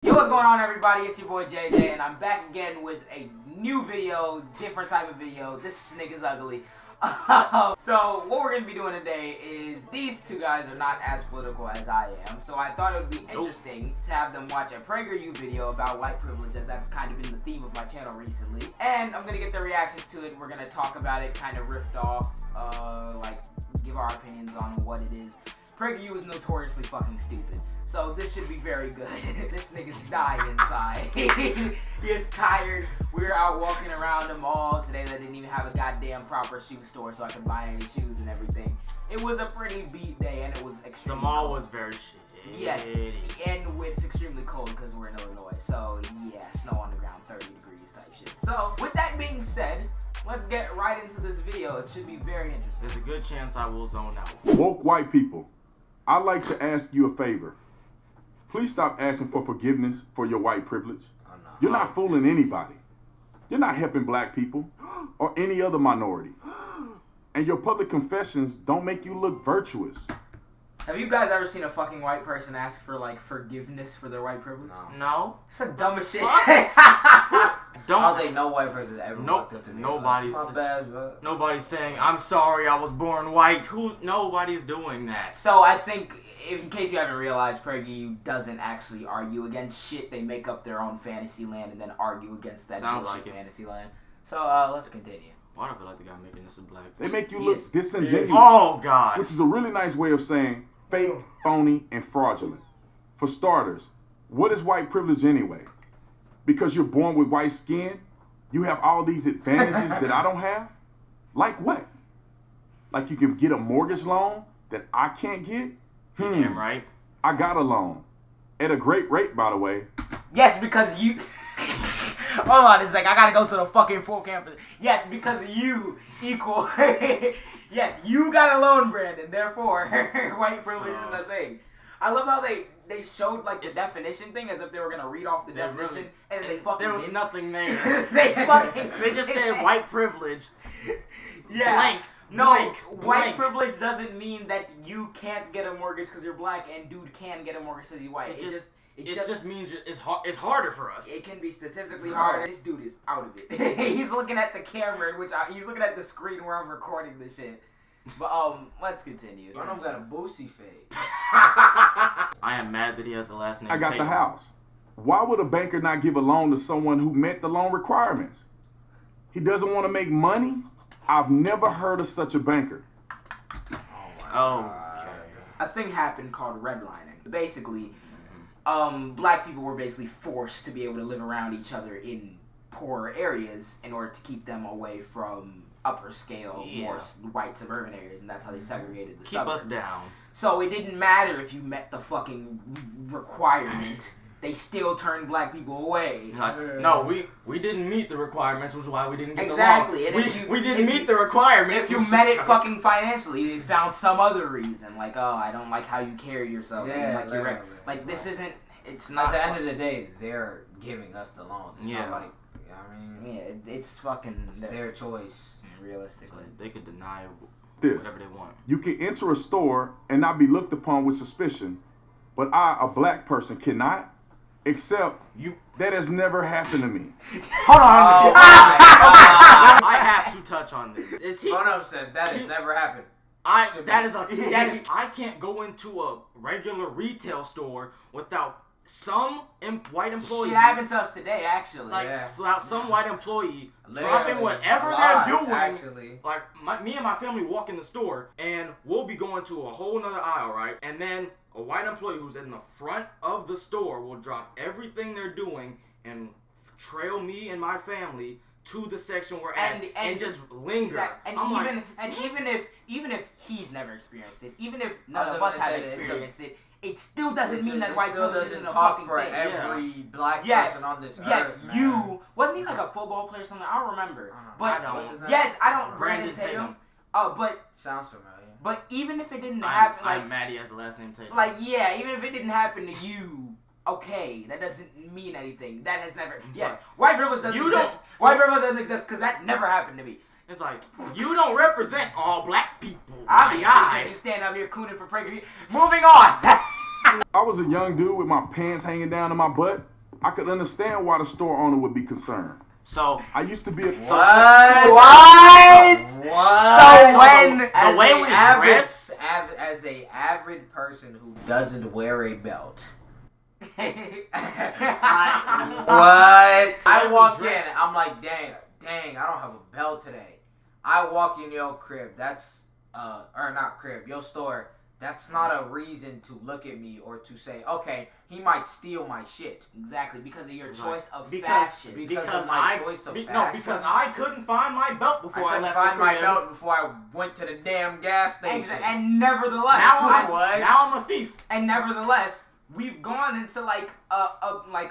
Yo, what's going on, everybody? It's your boy JJ, and I'm back again with a new video, different type of video. This nigga's ugly. So what we're gonna be doing today is these two guys are not as political as I am, so I thought it would be interesting to have them watch a PRAGER video about white privilege, as that's kind of been the theme of my channel recently. And I'm gonna get their reactions to it. We're gonna talk about it, kind of riff off, like give our opinions on what it is. PRAGER is notoriously fucking stupid, so this should be very good. This nigga's dying inside. He is tired. We were out walking around the mall today that didn't even have a goddamn proper shoe store so I could buy any shoes and everything. It was a pretty beat day and it was extremely The mall cold. was very shitty. Yes, and it's extremely cold because we're in Illinois, so yeah, snow on the ground, 30 degrees type shit. So, with that being said, let's get right into this video. It should be very interesting. There's a good chance I will zone out. Woke white people, I'd like to ask you a favor. Please stop asking for forgiveness for your white privilege. You're not fooling anybody. You're not helping black people or any other minority. And your public confessions don't make you look virtuous. Have you guys ever seen a fucking white person ask for, like, forgiveness for their white privilege? No. It's the dumbest shit. I don't think no white person ever walked up to me. Nobody's Like, my bad, bro. Nobody's saying I'm sorry I was born white. Nobody's doing that. So I think, in case you haven't realized, PRAGER doesn't actually argue against shit. They make up their own fantasy land and then argue against that Sounds bullshit like it. fantasy land. So let's continue. Why do I feel like the guy making this a black? They make you Yes. look disingenuous, Oh God. which is a really nice way of saying fake, phony, and fraudulent. For starters, what is white privilege anyway? Because you're born with white skin, you have all these advantages that I don't have? Like what? Like you can get a mortgage loan that I can't get? Damn right. I got a loan. At a great rate, by the way. Yes, because you... Hold on a sec, I gotta go to the fucking full campus. Yes, because you equal... Yes, you got a loan, Brandon, therefore, white privilege is a thing. I love how they showed, like, the definition thing as if they were gonna read off the definition, and then they fucking There was didn't. nothing there. They fucking... They just said white privilege. Yeah. Blank. No, Blank. white Blank. privilege doesn't mean that you can't get a mortgage because you're black and dude can get a mortgage because he's white. It just means it's harder for us. It can be statistically harder. This dude is out of it. He's looking at the camera, he's looking at the screen where I'm recording this shit. But let's continue. My mom got a Boosie fade. I am mad that he has the last name. I got the Taylor. house. Why would a banker not give a loan to someone who met the loan requirements? He doesn't want to make money? I've never heard of such a banker. Oh. A thing happened called redlining. Basically, black people were basically forced to be able to live around each other in poorer areas in order to keep them away from upper scale, more white suburban areas, and that's how they segregated the Keep suburbs. us down. So it didn't matter if you met the fucking requirement. They still turned black people away. No, we didn't meet the requirements, which is why we didn't get Exactly, the loan. and if We didn't meet the requirements. If you met it fucking financially, you found some other reason, like, oh, I don't like how you carry yourself. Yeah, like literally. like this isn't. It's not. At the end of the day, they're giving us the loans. It's Yeah. not like, you know what I mean? Yeah, it's fucking. It's their choice. Realistically, They could deny This. whatever they want. You can enter a store and not be looked upon with suspicion, but I, a black person, cannot. Except that has never happened to me. Hold on. I have to touch on this. Is he? Hold up, said that has never happened. That is I can't go into a regular retail store without some white employee. shit happened to us today, actually. Without some white employee Literally, dropping whatever a they're lot, doing. actually. Like me and my family walk in the store and we'll be going to a whole nother aisle, right? And then a white employee who's in the front of the store will drop everything they're doing and trail me and my family to the section we're at and just linger. Exactly. And even if he's never experienced it, even if none of us have experienced it, it still doesn't mean that white privilege isn't a fucking for thing. every black person on this earth. You wasn't he like a football player or something? I don't remember. But I don't. yes, I don't. Brandon Tatum. Tatum. But Sounds familiar. But even if it didn't happen, I'm Maddie has the last name Taylor. like yeah, even if it didn't happen to you, okay, that doesn't mean anything. That has never. Yes, white privilege doesn't exist. White privilege doesn't exist because that never happened to me. It's like, you don't represent all black people. Obviously, you stand up here cooning for PRAGER. Moving on. I was a young dude with my pants hanging down to my butt, I could understand why the store owner would be concerned. So I used to be a... What? So when as the way a we average, dress, as a average person who doesn't wear a belt. What? I walk in, I'm like, dang, I don't have a belt today. I walk in your crib, that's or not crib, your store. That's not a reason to look at me or to say, okay, he might steal my shit. Exactly, because of your choice of because fashion. because of my choice of fashion. because I couldn't find my belt before I left find the crib. my belt before I went to the damn gas station. And nevertheless, Now I'm a thief. And nevertheless, we've gone into like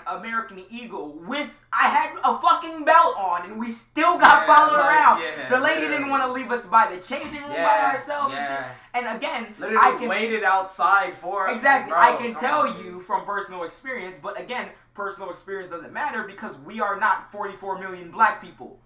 American Eagle with I had a fucking belt on and we still got followed around. The lady didn't want to leave us by the changing room by ourselves. And shit. And again, literally waited outside for us. Exactly. Bro, I can tell you from personal experience, but again, personal experience doesn't matter because we are not 44 million black people.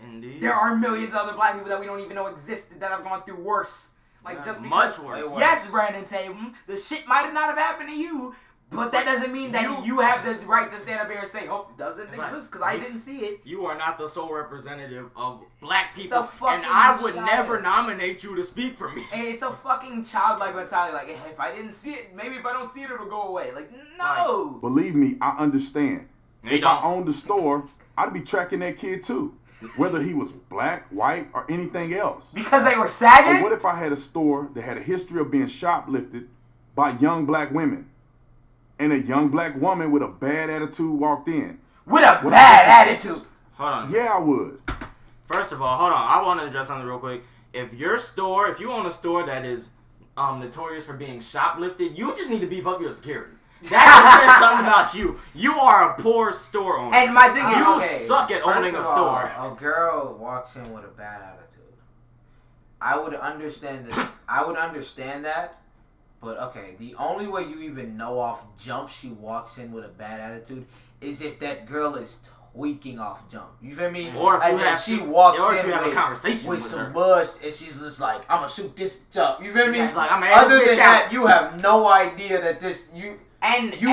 Indeed. There are millions of other black people that we don't even know existed that have gone through worse. Like just because, much worse. Yes, Brandon Tatum, the shit might have not have happened to you, but that doesn't mean that you have the right to stand up here and say, "Oh, it doesn't exist," because I didn't see it. You are not the sole representative of black people, It's a fucking and I would child. never nominate you to speak for me. It's a fucking childlike mentality. Like, if I didn't see it, maybe if I don't see it, it'll go away. Like, no. Believe me, I understand. You If don't. I owned the store, I'd be tracking that kid too. Whether he was black, white, or anything else. Because they were But sagging? what if I had a store that had a history of being shoplifted by young black women, and a young black woman with a bad attitude walked in? With a bad attitude. Hold on. Yeah, I would. First of all, hold on. I want to address something real quick. If you own a store that is notorious for being shoplifted, you just need to beef up your security. That says something about you. You are a poor store owner. And my thing is, you okay, suck at owning a store. A girl walks in with a bad attitude. I would understand that. But okay, the only way you even know off jump she walks in with a bad attitude is if that girl is tweaking off jump. You feel me? Or if you have a conversation with with some her. bush and she's just like, I'm gonna shoot this jump. You feel me? It's like, I'm Other than that, you have no idea that you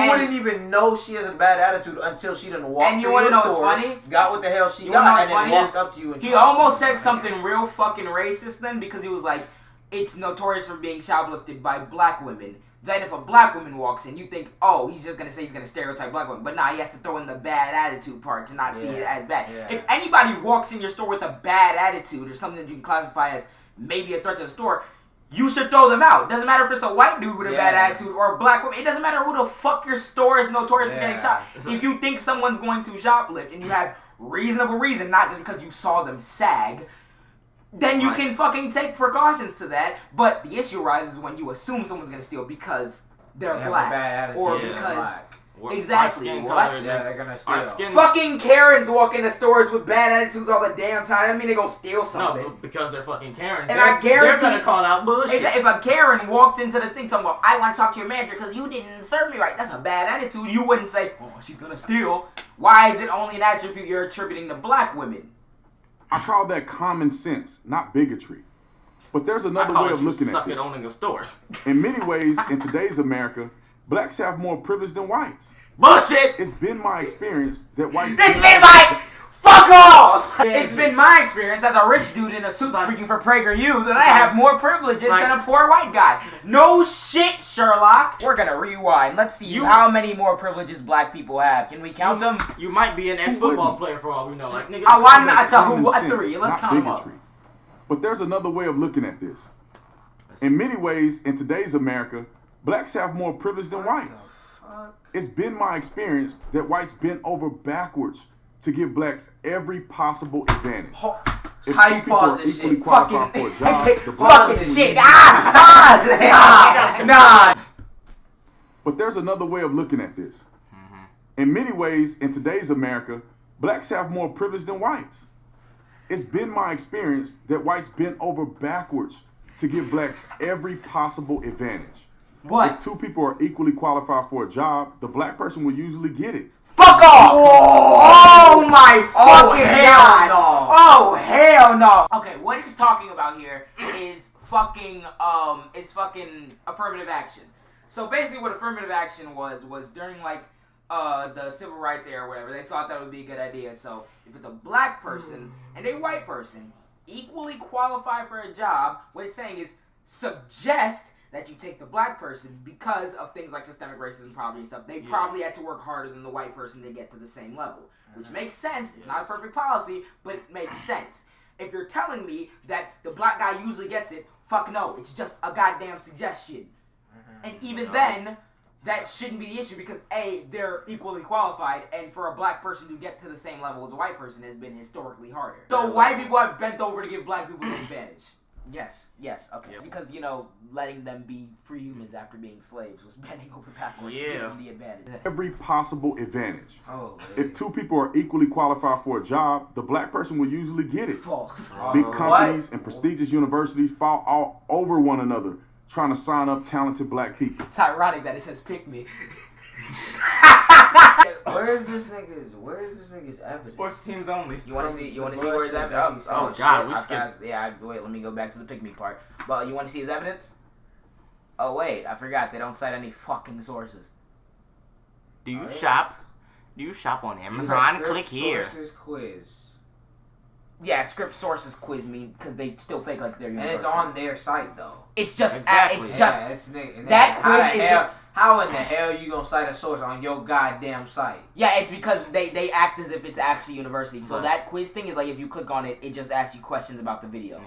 wouldn't even know she has a bad attitude until she done walked And you through want to your know store, what's funny? got what the hell she You wanna know got, what's and then funny? walked up to you and He talked almost to you. said something real fucking racist then because he was like, it's notorious for being shoplifted by black women. Then if a black woman walks in, you think, oh, he's just going to say he's going to stereotype black women. But nah, he has to throw in the bad attitude part to not see it as bad. Yeah. If anybody walks in your store with a bad attitude or something that you can classify as maybe a threat to the store, you should throw them out. Doesn't matter if it's a white dude with a bad attitude or a black woman. It doesn't matter who the fuck your store is notorious for getting shot. If you think someone's going to shoplift and you have reasonable reason, not just because you saw them sag, then you can fucking take precautions to that. But the issue arises when you assume someone's going to steal because they're They have a black. bad attitude. Or Yeah, because... black. Exactly. What? Yeah, they're gonna steal. Fucking Karens walk into stores with bad attitudes all the damn time. That mean they gonna steal something. No, because they're fucking Karens. And I guarantee they're gonna call out bullshit. If a Karen walked into the thing talking about, I want to talk to your manager because you didn't serve me right, that's a bad attitude. You wouldn't say, oh, she's gonna steal. Why is it only an attribute you're attributing to black women? I call that common sense, not bigotry. But there's another way of looking at it. it. Owning a store. In many ways, in today's America, blacks have more privilege than whites. Bullshit! It's been my experience that whites... Fuck off! It's been my experience as a rich dude in a suit speaking for PRAGER that I have more privileges than a poor white guy. No shit, Sherlock! We're gonna rewind. Let's see how many more privileges black people have. Can we count them? You might be an ex-football player for all we know. Like, nigga, I want to common who? A sense, 3. Let's not count them up. bigotry. But there's another way of looking at this. In many ways, in today's America, blacks have more privilege than whites. It's been my experience that whites bent over backwards to give blacks every possible advantage. If How two you people pause are this equally shit? qualified for a job, the black Fucking person shit. will Nah. But there's another way of looking at this. In many ways, in today's America, blacks have more privilege than whites. It's been my experience that whites bent over backwards to give blacks every possible advantage. What? If two people are equally qualified for a job, the black person will usually get it. Fuck off! Oh my fucking god! No. Oh hell no! Okay, what he's talking about here is fucking affirmative action. So basically, what affirmative action was during like the civil rights era or whatever. They thought that would be a good idea. So if it's a black person and a white person equally qualify for a job, what it's saying is suggest that you take the black person because of things like systemic racism, poverty, and stuff. They probably had to work harder than the white person to get to the same level, which makes sense. It's not a perfect policy, but it makes sense. If you're telling me that the black guy usually gets it, fuck no. It's just a goddamn suggestion. And even then, that shouldn't be the issue because A, they're equally qualified, and for a black person to get to the same level as a white person has been historically harder. So white people have bent over to give black people an advantage. Yes, okay. Yep. Because, you know, letting them be free humans after being slaves was bending over backwards to give them the advantage. Every possible advantage. Oh, if two people are equally qualified for a job, the black person will usually get it. False. Big companies and prestigious universities fall all over one another trying to sign up talented black people. It's ironic that it says pick me. Where's this nigga's evidence? Sports teams only. You want to see where his evidence? Oh God, we skipped. Wait, let me go back to the pick me part. But you want to see his evidence? Oh wait, I forgot. They don't cite any fucking sources. Do you shop? Do you shop on Amazon? Click here. Sources quiz. Yeah, script sources quiz me because they still fake like they're university. And it's on their site though. It's just Exactly. That quiz is just. How in the hell you gonna cite a source on your goddamn site? Yeah, it's because they act as if it's actually university. So that quiz thing is like if you click on it, it just asks you questions about the video.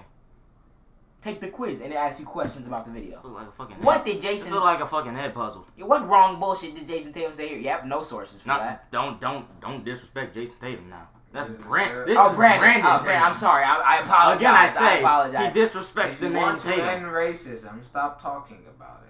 Take the quiz and it asks you questions about the video. This look like a fucking what did Jason? This look like a fucking head puzzle. What wrong bullshit did Jason Tatum say here? Yep, no sources for that. Don't disrespect Jason Tatum now. That's This is Brandon. sure. This is Brandon. Tatum. I'm sorry. I apologize. Again, I say I apologize. he disrespects the name If you want to Tatum. end racism, stop talking about it.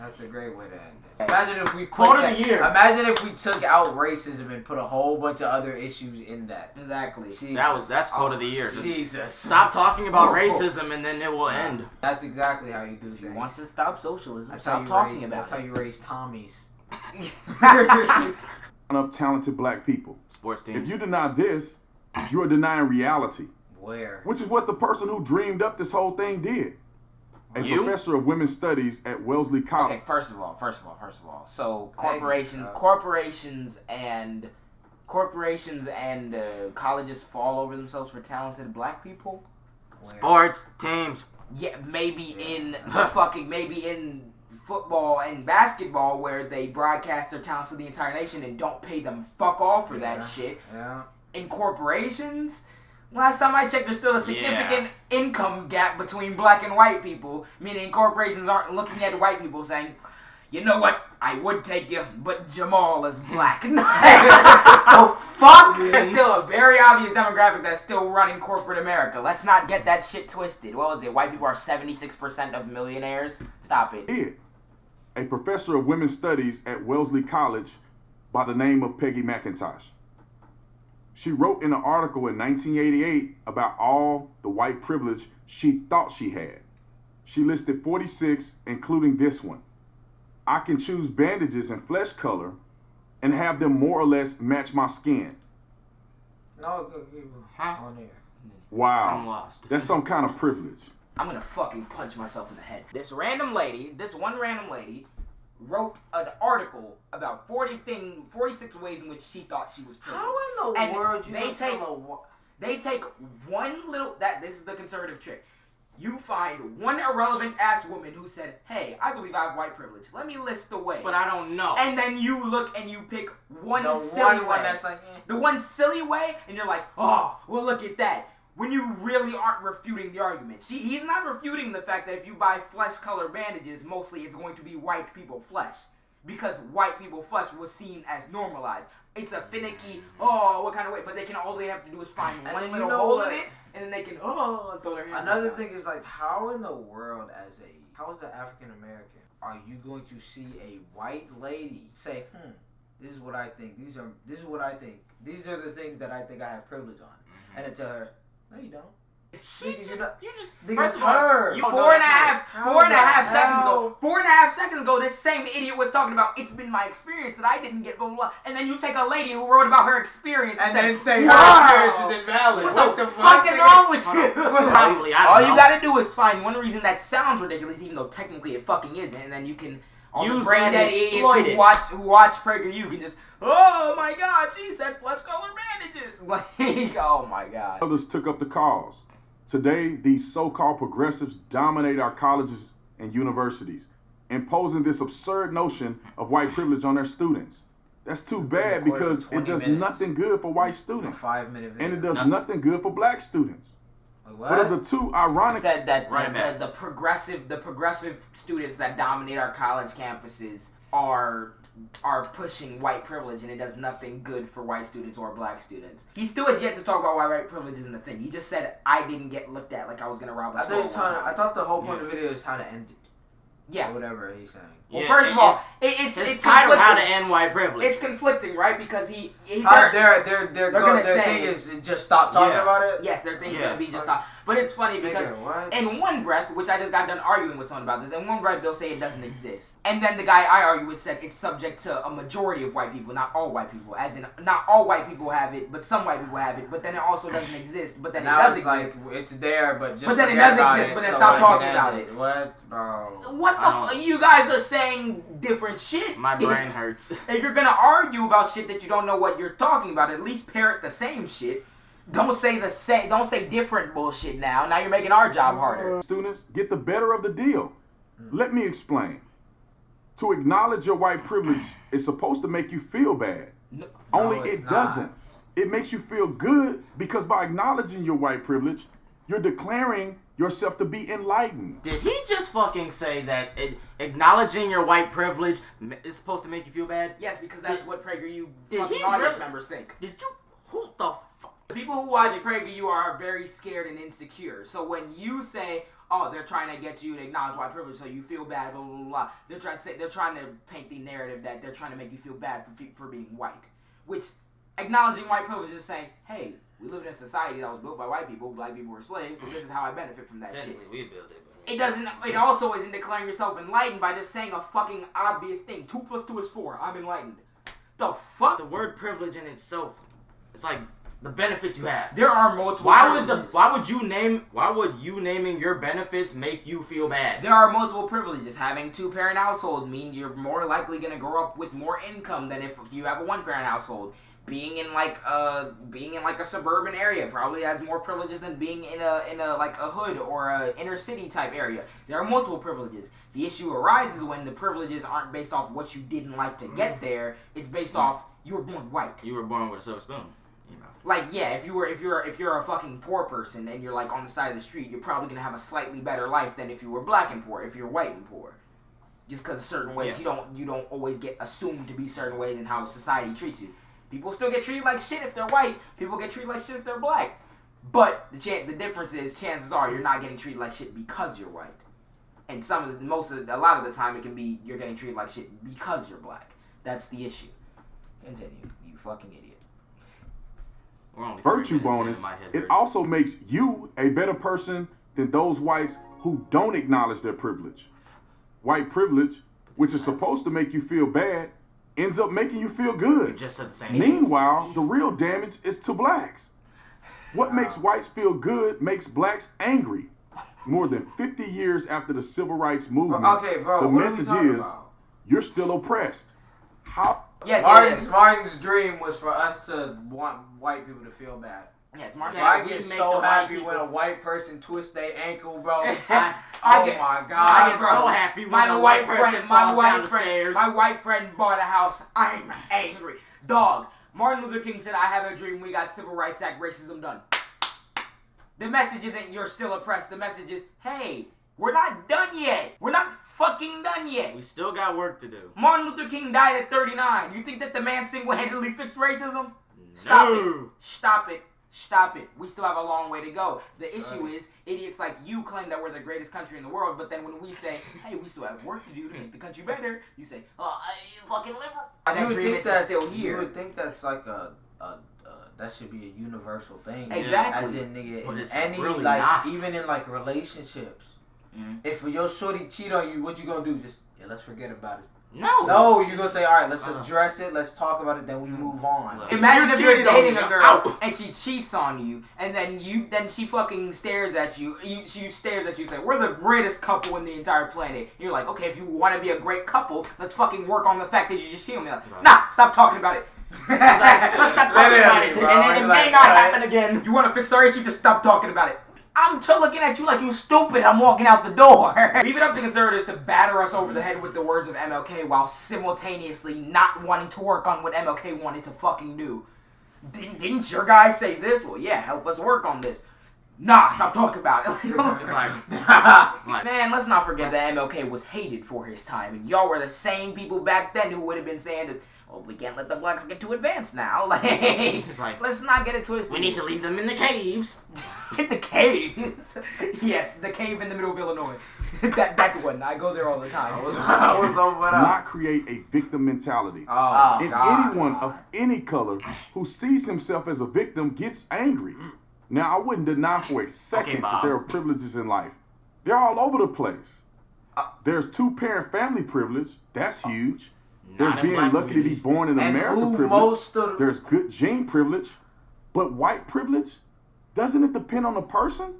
That's a great way to end it. Imagine if we Quote of the year. Imagine if we took out racism and put a whole bunch of other issues in that. Exactly. That's quote of the year. Jesus. Stop talking about racism and then it will end. That's exactly how you do If you things. want to stop socialism, That's stop how talking you raise, about That's how you raise Tommies. Up talented black people. Sports teams. If you deny this, you are denying reality. Where? Which is what the person who dreamed up this whole thing did. A You? professor of women's studies at Wellesley College. Okay, first of all. So corporations and colleges fall over themselves for talented black people. Where? Sports teams. Yeah, maybe in football and basketball where they broadcast their talents to the entire nation and don't pay them fuck all for that shit. Yeah. In corporations, last time I checked, there's still a significant income gap between black and white people, meaning corporations aren't looking at white people saying, you know what, I would take you, but Jamal is black. Oh, fuck! There's still a very obvious demographic that's still running corporate America. Let's not get that shit twisted. What was it? White people are 76% of millionaires? Stop it. A professor of women's studies at Wellesley College by the name of Peggy McIntosh. She wrote in an article in 1988 about all the white privilege she thought she had. She listed 46, including this one. I can choose bandages and flesh color and have them more or less match my skin. No, on here. Wow. I'm lost. That's some kind of privilege. I'm gonna fucking punch myself in the head. This one random lady, wrote an article about 46 ways in which she thought she was privileged. How in the world They take one little... This is the conservative trick. You find one irrelevant ass woman who said, hey, I believe I have white privilege. Let me list the ways. But I don't know. And then you look and you pick one the silly one way. that's like, The one silly way, and you're like, oh, well, look at that. When you really aren't refuting the argument. He's not refuting the fact that if you buy flesh-colored bandages, mostly it's going to be white people flesh. Because white people flesh was seen as normalized. It's a finicky, what kind of way? But all they have to do is find one little hole in it, and then they can, throw their hands Another down. thing is like, how in the world how is an African American, are you going to see a white lady say, this is what I think, this is what I think, these are the things that I think I have privilege on, and then tell her, no, you don't. First of Niggas all, her. 4.5 seconds ago, this same idiot was talking about, it's been my experience that I didn't get blah, blah, blah. And then you take a lady who wrote about her experience and then say wow, her experience is invalid. What the fuck is wrong with you? Probably, I don't All know. you gotta do is find one reason that sounds ridiculous, even though technically it fucking isn't, and then you can All the Use brain that dead and idiots exploit it. who watch PragerU can just, oh my god, she said flesh color bandages. Like, oh my god. Others took up the cause. Today, these so-called progressives dominate our colleges and universities, imposing this absurd notion of white privilege on their students. That's too bad because it does nothing good for white students. 5-minute video. And it does nothing good for black students. Wait, But of the two ironic... Said that Right the progressive students that dominate our college campuses are pushing white privilege, and it does nothing good for white students or black students. He still has yet to talk about why white privilege isn't a thing. He just said I didn't get looked at like I was gonna rob a store. I thought the whole point of the video is how to end it. Yeah. Or whatever he's saying. Well, Yeah, first of all, it's titled How to conflicting. End White Privilege. It's conflicting, right? Because Their gonna say- thing is just stop talking about it. yes, their thing's Yeah. gonna be just stop. But it's funny because Nigga, what? in one breath, which I just got done arguing with someone about this, in one breath they'll say it doesn't exist. And then the guy I argue with said it's subject to a majority of white people, not all white people. As in, not all white people have it, but some white people have it. But then it also doesn't exist. But then Now it does it's exist. like it's there, but just But then it forget does about exist, it, but then so stop I can talking end about it. What, bro? What the you guys are saying different shit. My brain hurts. If you're gonna argue about shit that you don't know what you're talking about, at least parrot the same shit. Don't say different bullshit now. Now you're making our job harder. Students get the better of the deal. Let me explain. To acknowledge your white privilege is supposed to make you feel bad. Only it's it not. doesn't. It makes you feel good because by acknowledging your white privilege, you're declaring yourself to be enlightened. Did he just fucking say that acknowledging your white privilege is supposed to make you feel bad? Yes, because that's what PragerU Did fucking he audience really- members think. Did you? Who the fuck? The people who watch PragerU are very scared and insecure. So when you say, "Oh, they're trying to get you to acknowledge white privilege, so you feel bad," blah blah blah, they're trying to paint the narrative that they're trying to make you feel bad for being white. Which acknowledging white privilege is saying, "Hey, we live in a society that was built by white people. Black people were slaves, so this is how I benefit from that shit." Technically, we built it. But It doesn't. It also isn't declaring yourself enlightened by just saying a fucking obvious thing. 2 + 2 is 4. I'm enlightened. The fuck? the word privilege in itself, it's like the benefit you have. There are multiple. Why privileges. would you naming your benefits make you feel bad? There are multiple privileges. Having 2-parent household means you're more likely gonna grow up with more income than if you have a 1-parent household. Being in like a suburban area probably has more privileges than being in a like a hood or a inner city type area. There are multiple privileges. The issue arises when the privileges aren't based off what you did in life to get there. It's based off you were born white. You were born with a silver spoon. You know. Like, yeah, if you're a fucking poor person and you're like on the side of the street, you're probably gonna have a slightly better life than if you were black and poor. If you're white and poor, just because certain ways Yeah. you don't always get assumed to be certain ways in how society treats you. People still get treated like shit if they're white. People get treated like shit if they're black. But the difference is chances are you're not getting treated like shit because you're white. And a lot of the time it can be you're getting treated like shit because you're black. That's the issue. Continue, you fucking idiot. We're only 3 Virtue minutes in, bonus, my head it hurts. also makes you a better person than those whites who don't acknowledge their privilege. White privilege, which is supposed to make you feel bad, ends up making you feel We good. just said the same thing. Meanwhile, the real damage is to blacks. What makes whites feel good makes blacks angry. More than 50 years after the civil rights movement, Okay, bro, the what are we message talking is about? you're still oppressed. How? Yes, Martin's dream was for us to want white people to feel bad. yes, Martin. Yeah, I we get make so the white happy people- when a white person twists their ankle, bro. I Oh get- my I god, get bro. so happy when My a white white person friend, falls down the stairs. my white friend bought a house. I'm angry, dog. Martin Luther King said, "I have a dream. We got Civil Rights Act, racism done." The message isn't you're still oppressed. The message is, hey, we're not done yet. We're not fucking done yet. We still got work to do. Martin Luther King died at 39. You think that the man single-handedly fixed racism? Stop No. it. Stop it. Stop it. We still have a long way to go. The issue is, idiots like you claim that we're the greatest country in the world, but then when we say, hey, we still have work to do to make the country better, you say, oh, you fucking liberal. That You would dream think is that's still You here. would think that's like that should be a universal thing. Exactly. As in, nigga, But in it's any really like not. even in like relationships, Mhm. if your shorty cheat on you, what you gonna do? Just let's forget about it. No, you're gonna say, all right, let's address it, let's talk about it, then we move on. Imagine if you're dating a girl out. and she cheats on you, and then she fucking stares at you. She stares at you, and say, "We're the greatest couple in the entire planet." And you're like, "Okay, if you want to be a great couple, let's fucking work on the fact that you just cheated on me." Like, nah, stop talking about it. Let's stop talking about it, bro. and then it may not happen again. You want to fix our issue? Just stop talking about it. I'm still looking at you like you stupid. I'm walking out the door. Leave it up to conservatives to batter us over the head with the words of MLK while simultaneously not wanting to work on what MLK wanted to fucking do. Didn't your guys say this? Well, yeah, help us work on this. Nah, stop talking about it. Man, let's not forget that MLK was hated for his time, and y'all were the same people back then who would have been saying that, "Oh, we can't let the blacks get too advanced now." Let's not get it twisted. We need to leave them in the caves. In the caves? Yes, the cave in the middle of Illinois. that one. I go there all the time. Not create a victim mentality. Oh, God. Anyone of any color who sees himself as a victim gets angry. Now, I wouldn't deny for a second that there are privileges in life. They're all over the place. There's two-parent family privilege. That's huge. There's being lucky to be born in America privilege. There's good gene privilege. But white privilege? Doesn't it depend on the person?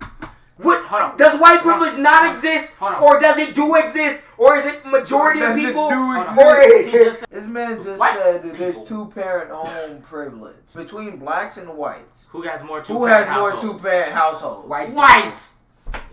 What? Does white privilege not exist? Or does it do exist? Or is it majority of people? This man just said that there's two-parent home privilege. Between blacks and whites. Who has more two-parent households? White.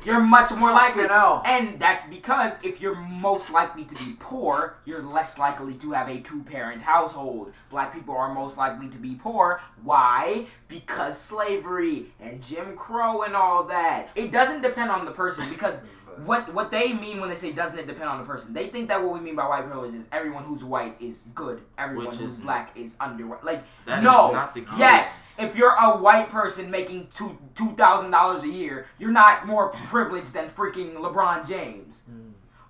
You're much more likely. know. And that's because if you're most likely to be poor, you're less likely to have a two-parent household. Black people are most likely to be poor. Why? Because slavery and Jim Crow and all that. It doesn't depend on the person, because what they mean when they say doesn't it depend on the person, they think that what we mean by white privilege is everyone who's white is good, everyone who's black is under. Like, that no, is not the case. Yes, if you're a white person making $2,000 a year, you're not more privileged than freaking LeBron James.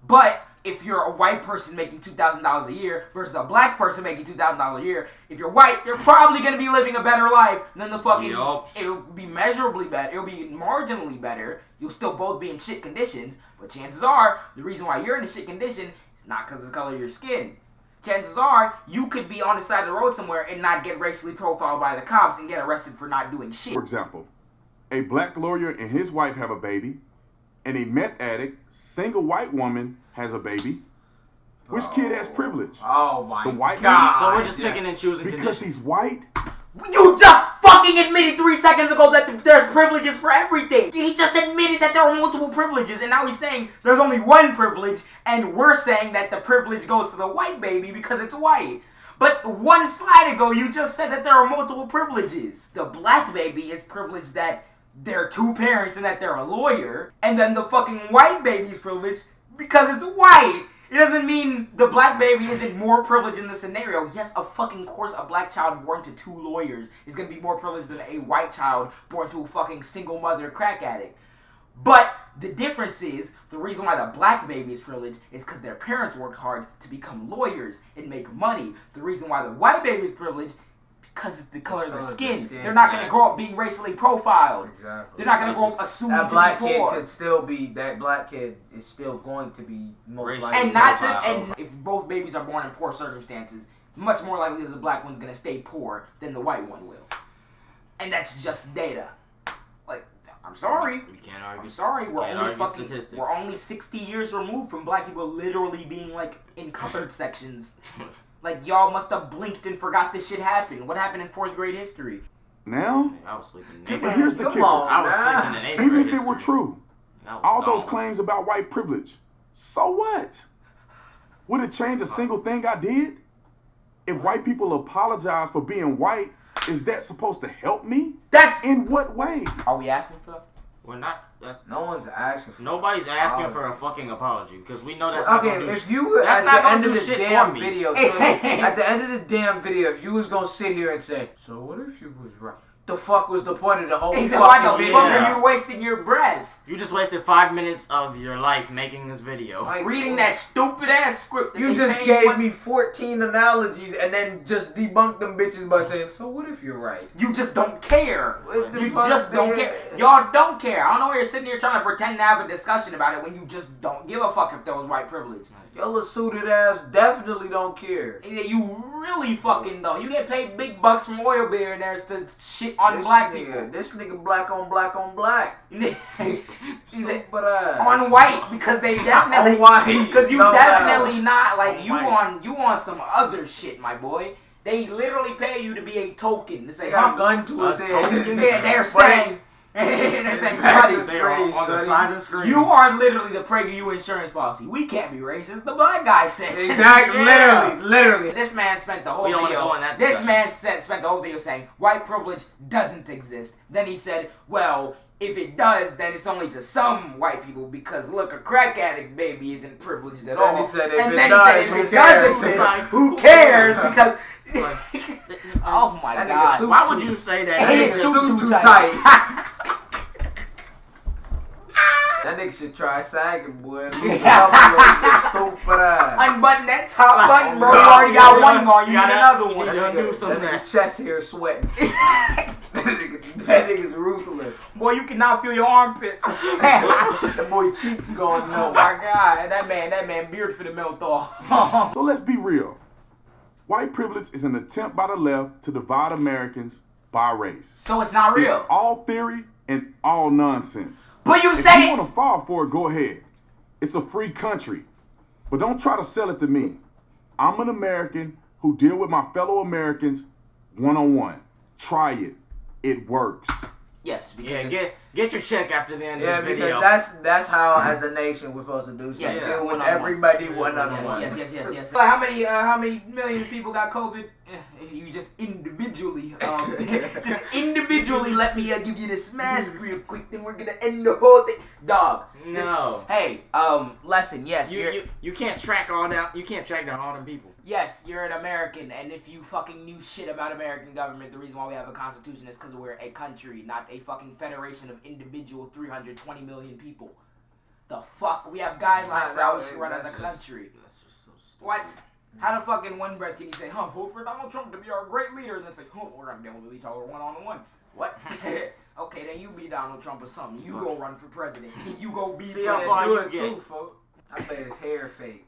But if you're a white person making $2,000 a year versus a black person making $2,000 a year, if you're white, you're probably going to be living a better life than the fucking... It'll be measurably better. It'll be marginally better. You'll still both be in shit conditions. But chances are, the reason why you're in a shit condition is not because of the color of your skin. Chances are, you could be on the side of the road somewhere and not get racially profiled by the cops and get arrested for not doing shit. For example, a black lawyer and his wife have a baby, and a meth addict, single white woman has a baby. Which kid has privilege? Oh my the white God. man? So we're just picking and choosing because he's white? You just fucking admitted 3 seconds ago that there's privileges for everything. He just admitted that there are multiple privileges, and now he's saying there's only one privilege, and we're saying that the privilege goes to the white baby because it's white. But one slide ago, you just said that there are multiple privileges. The black baby is privileged that they're two parents and that they're a lawyer, and then the fucking white baby's privileged because it's white. It doesn't mean the black baby isn't more privileged in the scenario. Yes, of fucking course, a black child born to 2 lawyers is going to be more privileged than a white child born to a fucking single mother crack addict. But the difference is, the reason why the black baby is privileged is because their parents worked hard to become lawyers and make money. The reason why the white baby is privileged because of the color of their skin. They're not going to grow up being racially profiled. Exactly. They're not going to grow up assuming that to black be kid poor. could still be, that black kid is still going to be most likely. And not to, and if both babies are born in poor circumstances, much more likely that the black one's going to stay poor than the white one will. And that's just data. Like, I'm sorry. You can't argue. I'm sorry. We're we're only 60 years removed from black people literally being like in colored sections. Like, y'all must have blinked and forgot this shit happened. What happened in 4th grade history? Now, I was sleeping. but here's the kicker. I was sleeping in 8th grade Even if it history. were true, all those claims about white privilege, so what? Would it change a single thing I did? If white people apologize for being white, is that supposed to help me? That's... In what way? Are we asking for that? We're not. No one's asking for Nobody's asking for a fucking apology because we know that's not okay, gonna do if you that's at not the gonna end do of the shit damn for me. video, so at the end of the damn video, if you was gonna sit here and say, so what if you was right? the fuck was the point of the whole He said, fucking why the video? fuck are you wasting your breath? You just wasted 5 minutes of your life making this video. Like, Reading that stupid ass script. That You they just paid gave money- me 14 analogies and then just debunked them bitches by saying, so what if you're right? You just don't care. What the You fuck, just don't man? care. Y'all don't care. I don't know why you're sitting here trying to pretend to have a discussion about it when you just don't give a fuck if there was white privilege. Your little suited ass definitely don't care. Yeah, you really fucking don't. You get paid big bucks from oil billionaires to shit on black people. This nigga black on black on black. He's But on white because they definitely On white. because you No definitely not like On you white. on some other shit, my boy. They literally pay you to be a token. They say, They got a gun to his A head. token? Yeah, they're saying, they're saying, buddy, They are on the Sonny. side of the screen. you are literally the PRAGER insurance policy. We can't be racist. The black guy said. Exactly. Yeah. Literally. This man spent the whole We don't wanna video. go in that This discussion. man spent the whole video saying white privilege doesn't exist. Then he said, well, if it does, then it's only to some white people because look, a crack addict baby isn't privileged at all. Then he said, if and it then does, he said, if who it does cares? exist, Like, who cares? Because Like, oh my That nigga god. suit Why would you say that? Hey, That his nigga suit suit too too tight. tight. That nigga should try sagging, boy. Stupid ass. Unbutton that top button, bro. You God, already got you one gotta- on. You you need gotta- another one. you gotta do something. That nigga chest hair sweating. that nigga's ruthless. Boy, you cannot feel your armpits. That boy cheeks going Oh numb. my god, that man beard for the melt off. So let's be real. White privilege is an attempt by the left to divide Americans by race. So it's not It's real. all theory and all nonsense. But you If said you it. want to fall for it, go ahead. It's a free country. But don't try to sell it to me. I'm an American who deal with my fellow Americans one-on-one. Try it. It works. Yes, because Yeah, get your check after the end Yeah, of this video. because that's how, as a nation, we're supposed to do stuff. Yes, Deal yeah, with one-on-one. everybody one-on-one. yes. Like how many million people got COVID? If you just individually, just individually let me give you this mask real quick, then we're gonna end the whole thing. Dog. No. Hey, lesson. Yes, You can't track all down. You can't track down all them people. Yes, you're an American, and if you fucking knew shit about American government, the reason why we have a constitution is because we're a country, not a fucking federation of individual 320 million people. The fuck? We have guidelines for how we should run as a country. That's just so stupid. What? How the fuck in one breath can you say, vote for Donald Trump to be our great leader, and then say, we're gonna deal with each other one-on-one? What? Okay, then you be Donald Trump or something. You go run for president. You go be See how president. far Do you it get. too, folks. I bet his hair fake.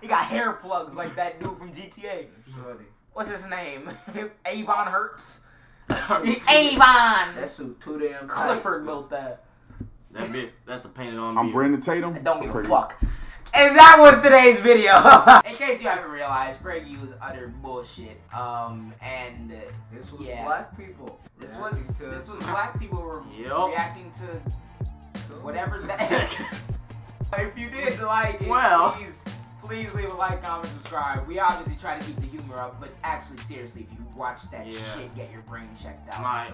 He got hair plugs like that dude from GTA. Shorty. What's his name? Avon Hertz? That Avon! suit too damn tight. Clifford built that. That's a painted on I'm beard. Brandon Tatum. I don't give a Pretty- fuck. And that was today's video. In case you haven't realized, PRAGER is utter bullshit. And This was yeah. black people. this reacting was to- black people reacting to whatever that. If you did like it, Well. please leave a like, comment, subscribe. We obviously try to keep the humor up, but actually, seriously, if you watch that Yeah. shit, get your brain checked out. My-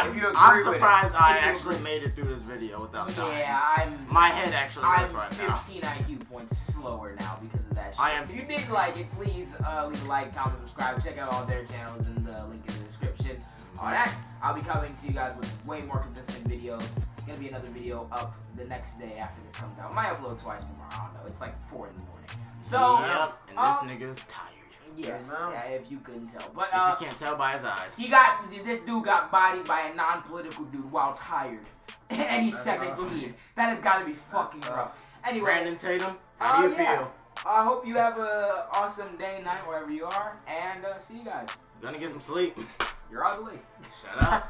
If you agree I'm with it. surprised I If you actually agree- made it through this video without dying. Yeah, My head actually I'm hurts right now. 15 IQ points slower now because of that shit. I am- If you did like it, please leave a like, comment, subscribe. Check out all their channels in the link in the description. All that. I'll be coming to you guys with way more consistent videos. Gonna be another video up the next day after this comes out. Might upload twice tomorrow. I don't know. It's like 4 in the morning. So Yep, and this nigga's tired. yes, Hey, man. yeah, if you couldn't tell, but If you can't tell by his eyes. this dude got bodied by a non-political dude while tired, and he's That's 17. That has got to be fucking That's rough. Anyway. Brandon Tatum, how do you feel? I hope you have a awesome day, night, wherever you are, and see you guys. Gonna get some sleep. You're ugly. Shut up.